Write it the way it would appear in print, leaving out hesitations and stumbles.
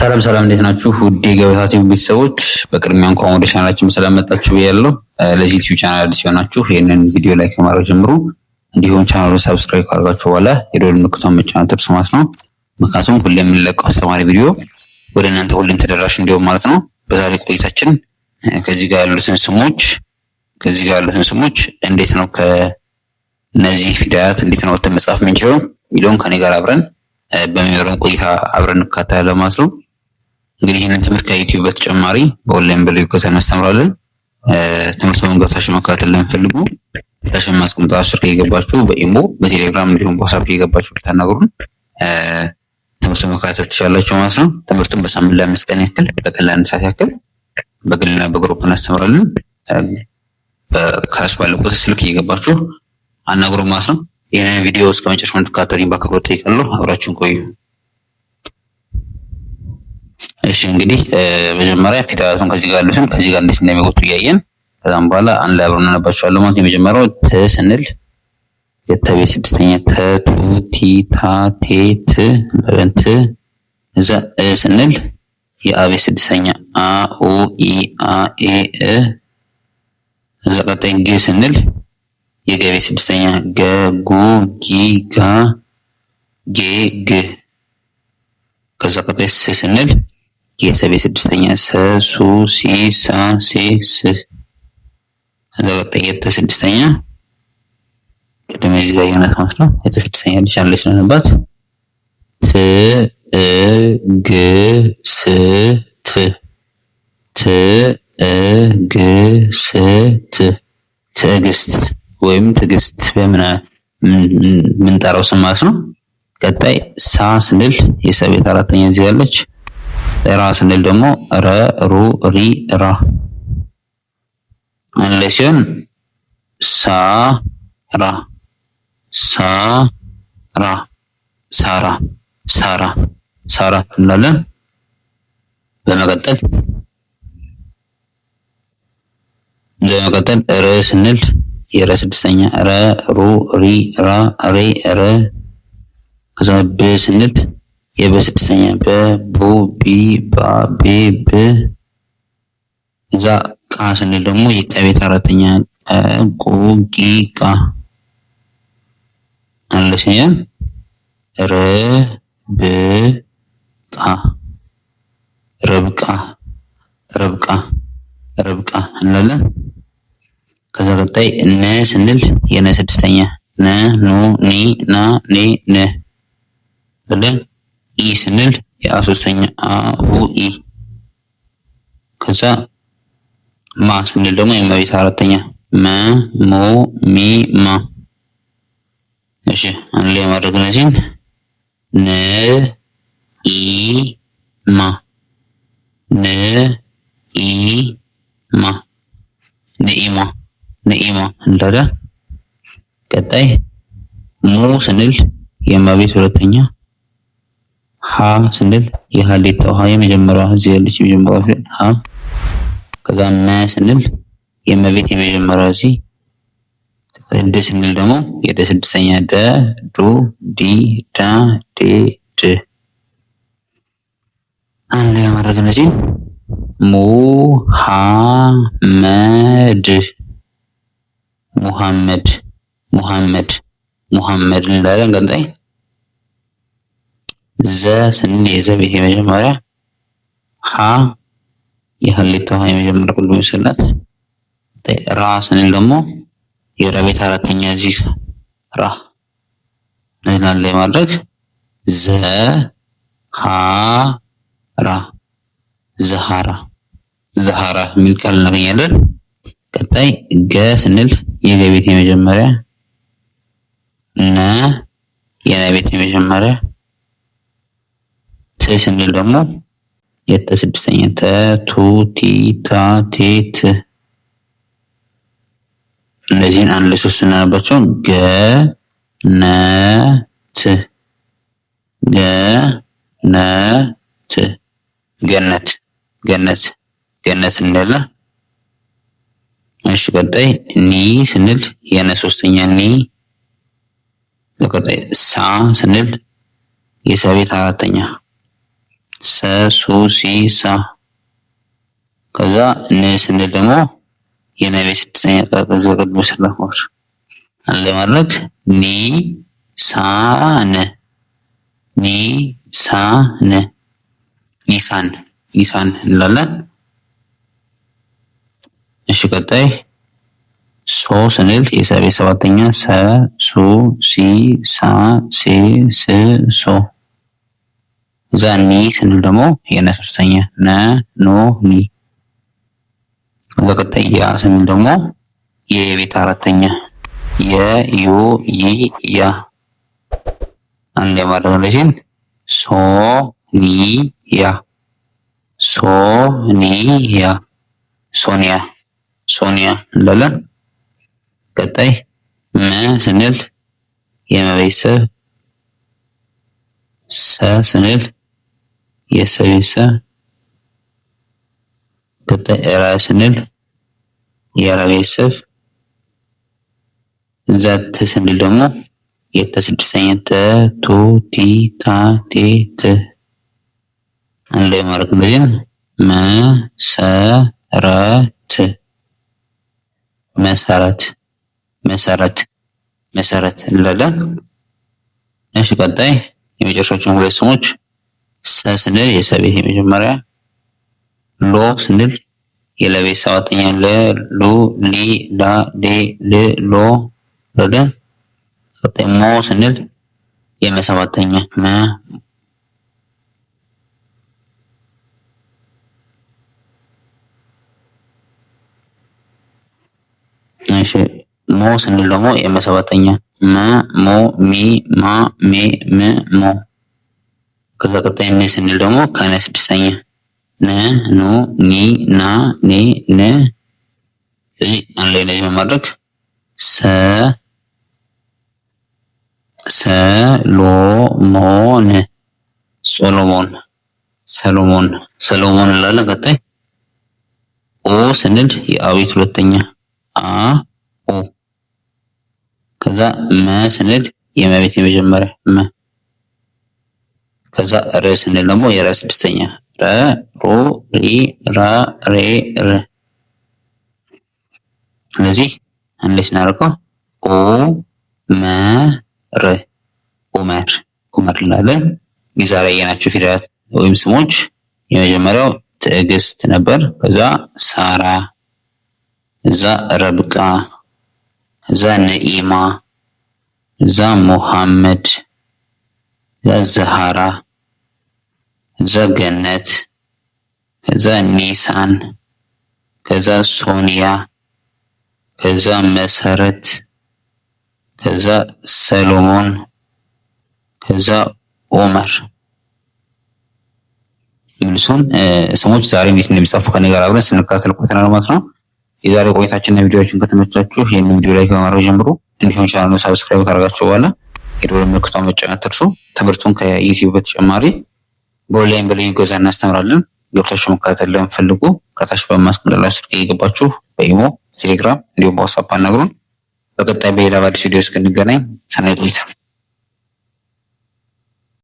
ሰላም ሰላም፣ እንዴት ናችሁ? ውድ የገበታ ቲቪ ቤተሰቦች በቅድሚያ እንኳን ወደ ቻናላችን ሰላም መጣችሁ ብያለሁ። ለዚህ ዩቲዩብ ቻናል አዲስ የሆናችሁ ይሄንን ቪዲዮ ላይክ ከማድረግ ጀምሩ። እንዲሁም ቻናሉን ሰብስክራይብ ካደረጋችሁ በኋላ የደወል ምልክቱን መጫን አትርሱ ማለት ነው። ምክንያቱም ሁሌም የምንለቀው አስተማሪ ቪዲዮ ወደ እናንተ ሁሌም ተደራሽ እንዲሆን ማለት ነው። በዛሬ ቆይታችን ከዚህ ጋር ያሉትን ስሞች እንዴት ነው ከነዚህ ፊደላት እንዴት ነው መጻፍ የምንችለው ሚሊዮን ከኔ ጋር አብረን በሚኖረን ቆይታ አብረን እንካተላለን ማለት ነው። እንግዲህ ይህንን ትምህርት ከዩቲዩብ በተጨማሪ በኦንላይን በልዩ ገዛ እናስተምራለን። ትምህርቱን ገብታችሁ መከታተል ለምትፈልጉ ታሽን ማስቀምጣችሁ ስልክ እየገባችሁ በኢሞ በቴሌግራም እንዲሁም በዋትስአፕ እየገባችሁ ብታናግሩን ትምህርቱን መከታተል ትችላላችሁ ማለት ነው። ትምህርቱን በሳምንት ለ5 ቀን ያክል በቀን ሰዓት ያክል በግልና በግሩፕ እናስተምራለን። ከታች ባለው ቁጥር ስልክ እየገባችሁ አናግሩን ማለት ነው። ይህንን ቪዲዮ እስከ መጨረሻው እንድትከታተሉኝ በአክብሮት እጠይቃለሁ። አብራችሁን ቆዩ። እሺ እንግዲህ መጀመሪያ ፊደላቱን ከዚህ ጋር ያሉትን ከዚህ ጋር እንዴት እንደሚወጡ እያየን ከዛም በኋላ አንድ ላይ አብረን እናነባቸዋለን ማለት ነው። የመጀመሪያው ት ስንል የተቤት ስድስተኛ ተ ቱ ቲ ታ ቴ ት ለበንት እዛ ስንል የአቤት ስድስተኛ አ ኡ ኢ አ ኤ እ እዛ ቀጣይ ግ ስንል የገቤት ስድስተኛ ገ ጉ ጊ ጋ ጌ ግ ከዛ ቀጣይ ስ ስንል የሰቤት ስድስተኛ ሰ ሱ ሲ ሳ ሴ ስ ከዛ ቀጣይ የተ ስድስተኛ ቅድም እዚህ ጋር የሆነ ማለት ነው። የተ ስድስተኛ ልጅ አለች ነንባት ት እ ግ ስ ት ት እ ግ ስ ት ትዕግስት ወይም ትዕግስት በምንጠራው ስም ማለት ነው። ቀጣይ ሳ ስንል የሰቤት አራተኛ እዚህ ያለች ራ ስንል ደግሞ ረ ሩ ሪ ራ አንድ ላይ ሲሆን ሳ ራ ሳ ራ ሳራ ሳራ ሳራ እንላለን። በመቀጠል ረ ስንል የረ ስድስተኛ ረ ሩ ሪ ራ ሬ ረ ከዛ ብ ስንል የበ ስድስተኛ በ ቡ ቢ ባ ቤ ብ እዛ ቃ ስንል ደግሞ የቀቤት አራተኛ ቁ ቂ ቃ አንለሽኛል ረ ብ ቃ ረብቃ ረብቃ ረብቃ እንላለን። ከዛ ቀጣይ ነ ስንል የነ ስድስተኛ ነ ኑ ኒ ና ኔ ነ ብለን ኢ ስንል የአ ሶስተኛ አ ኡ ኢ ከዛ ማ ስንል ደግሞ የመቤት አራተኛ መ ሞ ሚ ማ። እሺ አንድ ላይ ማድረግ ነዚህን ነ ኢ ማ ነ ኢ ማ ነኢማ ነኢማ እንላለን። ቀጣይ ሙ ስንል የመቤት ሁለተኛ ሀ ስንል የሀሌታ ውሃ የመጀመሪያዋ እዚህ ያለች የመጀመሪያዋ ፊደል ሀ ከዛ መ ስንል የመቤት የመጀመሪያዋ እዚህ ድ ስንል ደግሞ የደ ስድስተኛ ደ ዱ ዲ ዳ ዴ ድ አንድ ላይ ማድረግ እነዚህ ሙሐመድ ሙሐመድ ሙሐመድ ሙሐመድ እንላለን። ቀጣይ ዘ ስንል የዘ ቤት የመጀመሪያ ሀ የሀሌታ ውሃ የመጀመሪያ ሁሉ ምስላት ራ ስንል ደግሞ የረ ቤት አራተኛ እዚህ ራ እንላለን ላይ ማድረግ ዘ ሀ ራ ዘሃራ ዘሃራ የሚል ቃል እናገኛለን። ቀጣይ ገ ስንል የገ ቤት የመጀመሪያ ነ የነ ቤት የመጀመሪያ ት ስንል ደግሞ የተ ስድስተኛ ተ ቱ ቲ ታ ቴ ት እነዚህን አንድ ላይ ሶስት እናነባቸው ገ ነ ት ገ ነ ት ገነት ገነት ገነት እንላለን። እሺ ቀጣይ ኒ ስንል የነ ሶስተኛ ኒ ቀጣይ ሳ ስንል የሰቤት አራተኛ ሰ ሱ ሲ ሳ። ከዛ ን ስንል ደግሞ የነቤ ስድስተኛ ከዛ ቅዱስ ስለሆነ አንድ ላይ ማድረግ ኒ ሳ ነ ኒ ሳ ነ ኒሳን ኒሳን እንላለን። እሺ ቀጣይ ሶ ስንል የሰቤ ሰባተኛ ሰ ሱ ሲ ሳ ሴ ስ ሶ። እዛ ኒ ስንል ደግሞ የነ ሶስተኛ ነ ኖ ኒ። እዛ ቀጣይ ያ ስንል ደግሞ የቤት አራተኛ የ ዩ ይ ያ። አንድ ላይ ማድረግ እንደዚህ ሶ ኒ ያ ሶ ኒ ያ ሶኒያ ሶኒያ እንላለን። ቀጣይ መ ስንል የመቤተሰብ ሰ ስንል የሰቤተሰብ። ቀጣይ ረ ስንል የረ ቤተሰብ። ዘት ስንል ደግሞ የተ ስድስተኛ ተ ቱ ቲ ታ ቴ ት። አንድ ላይ ማድረግ እንደዚህ መሰረት መሰረት መሰረት መሰረት እንላለን። እሺ ቀጣይ የመጨረሻዎቹን ሁለት ስሞች ሰ ስንል የሰቤት የመጀመሪያ፣ ሎ ስንል የለቤት ሰባተኛ ለ ሉ ሊ ላ ሌ ል ሎ ብለን። ቀጣይ ሞ ስንል የመሰባተኛ መ። እሺ ሞ ስንል ደግሞ የመሰባተኛ መ ሞ ሚ ማ ሜ ም ሞ። ከዛ ቀጣይ ነ ስንል ደግሞ ከነ ስድስተኛ ነ ኑ ኒ ና ኔ ን። ስለዚህ አንድ ላይ እንደዚህ በማድረግ ሰሎሞን ሶሎሞን ሰሎሞን ሰሎሞን እንላለን። ቀጣይ ኦ ስንል የአቤት ሁለተኛ አ ኦ። ከዛ መ ስንል የመቤት የመጀመሪያ መ። ከዛ ረ ስንል ደግሞ የረ ስድስተኛ ረ ሮ ሪ ራ ሬ ር። ስለዚህ አንድ ላይ ስናደርገው ኦ መ ር ኡመር ኡመር እንላለን። የዛሬ ያየናቸው ፊደላት ወይም ስሞች የመጀመሪያው ትዕግስት ነበር። ከዛ ሳራ፣ እዛ ረብቃ፣ እዛ ነኢማ፣ እዛ ሙሐመድ፣ እዛ ዘሃራ፣ እዛ ገነት፣ ከዛ ኒሳን፣ ከዛ ሶኒያ፣ ከዛ መሰረት፣ ከዛ ሰሎሞን፣ ከዛ ኦመር። መልሱን ስሞች ዛሬ እንዴት እንደሚጻፉ ከኔ ጋር አብረን ስንከታተል ቆይተናል ማለት ነው። የዛሬ ቆይታችንና ቪዲዮዎችን ከተመቻችሁ ይህንን ቪዲዮ ላይ ከማድረግ ጀምሮ እንዲሁም ቻናሉን ሳብስክራይብ ካደረጋችሁ በኋላ የደወል ምልክቱን መጫን አትርሱ። ትምህርቱን ከዩቲዩብ በተጨማሪ በኦንላይን በልዩ ገዛ እናስተምራለን። ገብታችሁ መከታተል ለምትፈልጉ ከታች በማስቀመጥላችሁ ስልክ እየገባችሁ በኢሞ፣ ቴሌግራም እንዲሁም በዋትስአፕ አናግሩን። በቀጣይ በሌላ በአዲስ ቪዲዮ እስክንገናኝ ሰናይ ቆይታ።